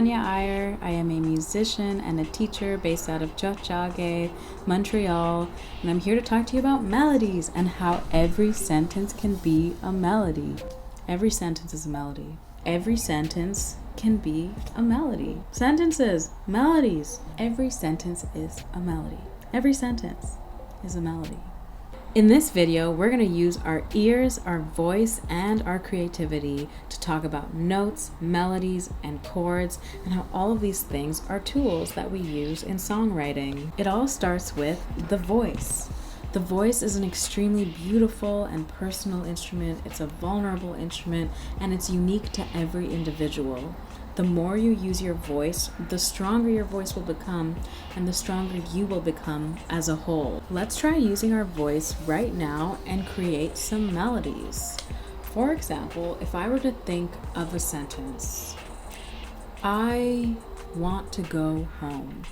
Tanya Iyer. I am a musician and a teacher based out of Tiohtià:ke, Montreal, and I'm here to talk to you about melodies and how every sentence can be a melody. Every sentence is a melody. Every sentence can be a melody. Sentences, melodies. Every sentence is a melody. Every sentence is a melody. In this video, we're going to use our ears, our voice, and our creativity to talk about notes, melodies, and chords, and how all of these things are tools that we use in songwriting. It all starts with the voice. The voice is an extremely beautiful and personal instrument. It's a vulnerable instrument, and it's unique to every individual. The more you use your voice, the stronger your voice will become, and the stronger you will become as a whole. Let's try using our voice right now and create some melodies. For example, if I were to think of a sentence, I want to go home.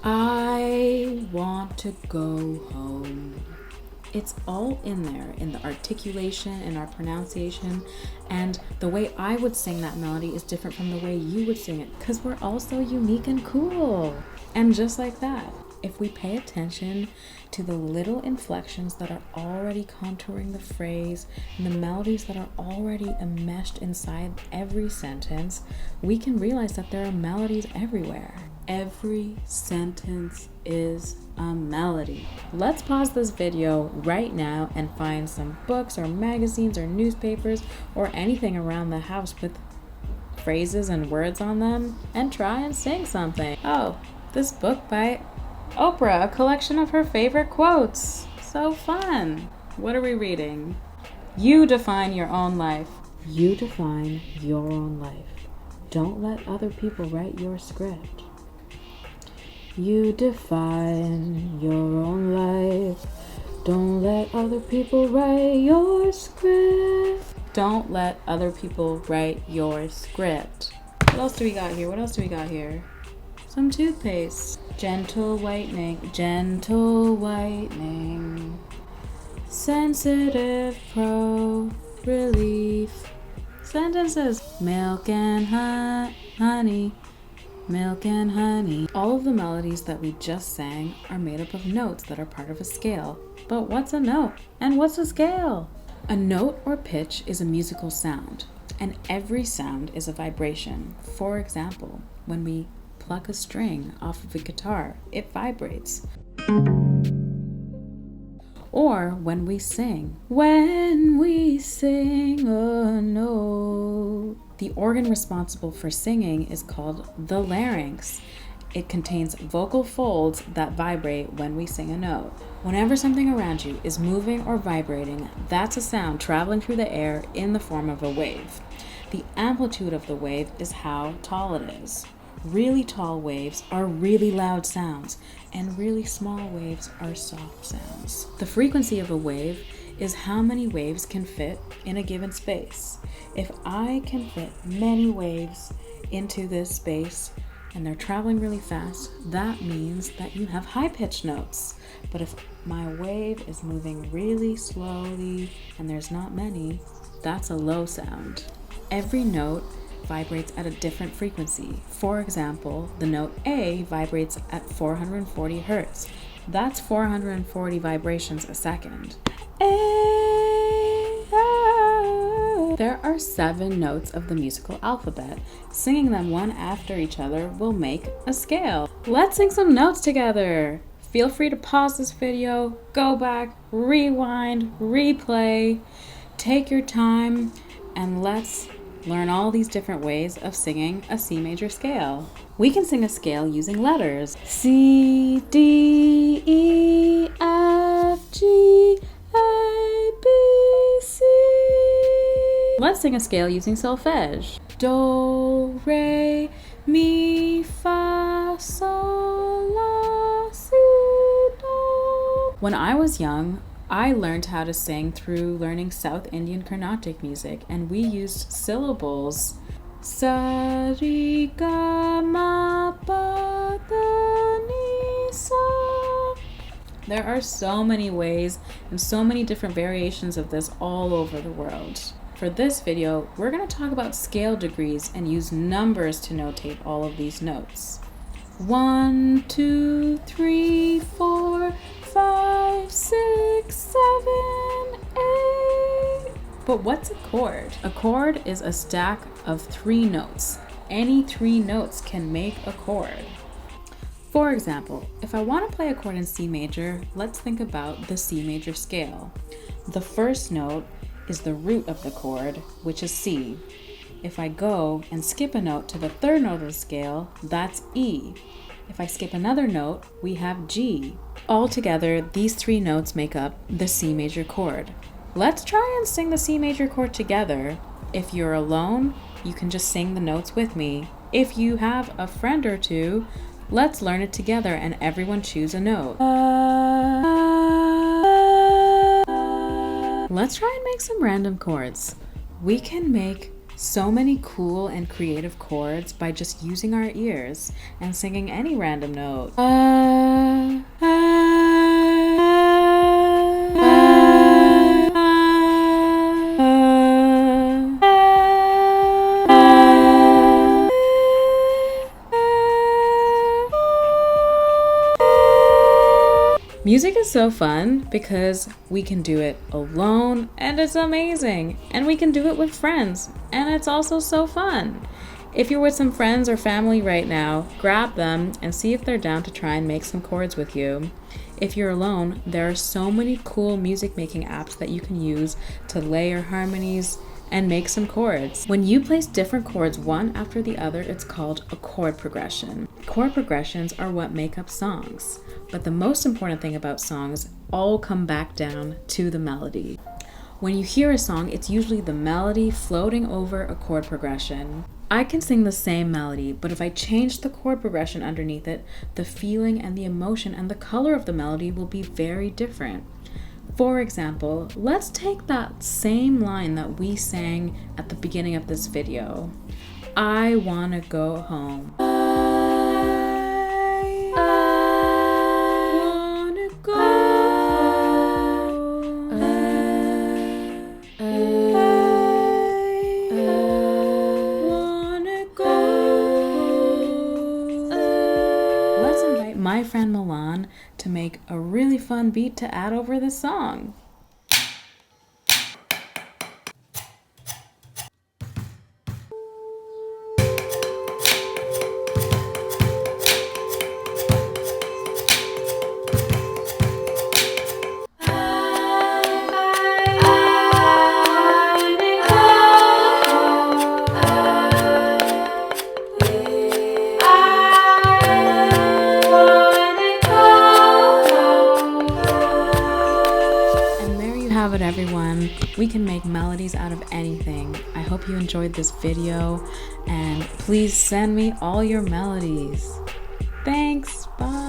I want to go home. It's all in there, in the articulation, in our pronunciation, and the way I would sing that melody is different from the way you would sing it, because we're all so unique and cool. And just like that, if we pay attention to the little inflections that are already contouring the phrase and the melodies that are already enmeshed inside every sentence, we can realize that there are melodies everywhere. Every sentence is a melody. Let's pause this video right now and find some books or magazines or newspapers or anything around the house with phrases and words on them and try and sing something. Oh, this book by Oprah, a collection of her favorite quotes. So fun. What are we reading? You define your own life. You define your own life. Don't let other people write your script. You define your own life. Don't let other people write your script. Don't let other people write your script. What else do we got here? What else do we got here? Some toothpaste. Gentle whitening. Gentle whitening. Sensitive pro relief. Sentences. Milk and honey. Milk and honey. All of the melodies that we just sang are made up of notes that are part of a scale. But what's a note? And what's a scale? A note or pitch is a musical sound, and every sound is a vibration. For example, when we pluck a string off of a guitar, it vibrates. Or when we sing a note. The organ responsible for singing is called the larynx. It contains vocal folds that vibrate when we sing a note. Whenever something around you is moving or vibrating, that's a sound traveling through the air in the form of a wave. The amplitude of the wave is how tall it is. Really tall waves are really loud sounds, and really small waves are soft sounds. The frequency of a wave is how many waves can fit in a given space. If I can fit many waves into this space and they're traveling really fast, that means that you have high-pitched notes. But if my wave is moving really slowly and there's not many, that's a low sound. Every note vibrates at a different frequency. For example, the note A vibrates at 440 hertz. That's 440 vibrations a second. There are 7 notes of the musical alphabet. Singing them one after each other will make a scale. Let's sing some notes together. Feel free to pause this video, go back, rewind, replay. Take your time and let's learn all these different ways of singing a C major scale. We can sing a scale using letters. C, D, E, F, G, A, B, C. Let's sing a scale using solfege. Do, re, mi, fa, sol, la, si, do. When I was young, I learned how to sing through learning South Indian Carnatic music, and we used syllables. Sa, ri, ga, ma, pa, da, ni, sa. There are so many ways and so many different variations of this all over the world. For this video, we're going to talk about scale degrees and use numbers to notate all of these notes. 1, 2, 3, 4, 5, 6, 7, 8. But what's a chord? A chord is a stack of 3 notes. Any 3 notes can make a chord. For example, if I want to play a chord in C major, let's think about the C major scale. The first note is the root of the chord, which is C. If I go and skip a note to the third note of the scale, that's E. If I skip another note, we have G. Altogether, these 3 notes make up the C major chord. Let's try and sing the C major chord together. If you're alone, you can just sing the notes with me. If you have a friend or two, let's learn it together and everyone choose a note. Let's try and make some random chords. We can make so many cool and creative chords by just using our ears and singing any random note. Music is so fun because we can do it alone and it's amazing, and we can do it with friends and it's also so fun. If you're with some friends or family right now, grab them and see if they're down to try and make some chords with you. If you're alone, there are so many cool music making apps that you can use to layer harmonies and make some chords. When you place different chords one after the other, it's called a chord progression. Chord progressions are what make up songs, but the most important thing about songs all come back down to the melody. When you hear a song, it's usually the melody floating over a chord progression. I can sing the same melody, but if I change the chord progression underneath it, the feeling and the emotion and the color of the melody will be very different. For example, let's take that same line that we sang at the beginning of this video. I wanna go home. I wanna go. I wanna go. Let's invite my friend Milan to make a really fun beat to add over the song. Have it, everyone. We can make melodies out of anything. I hope you enjoyed this video and please send me all your melodies. Thanks. Bye.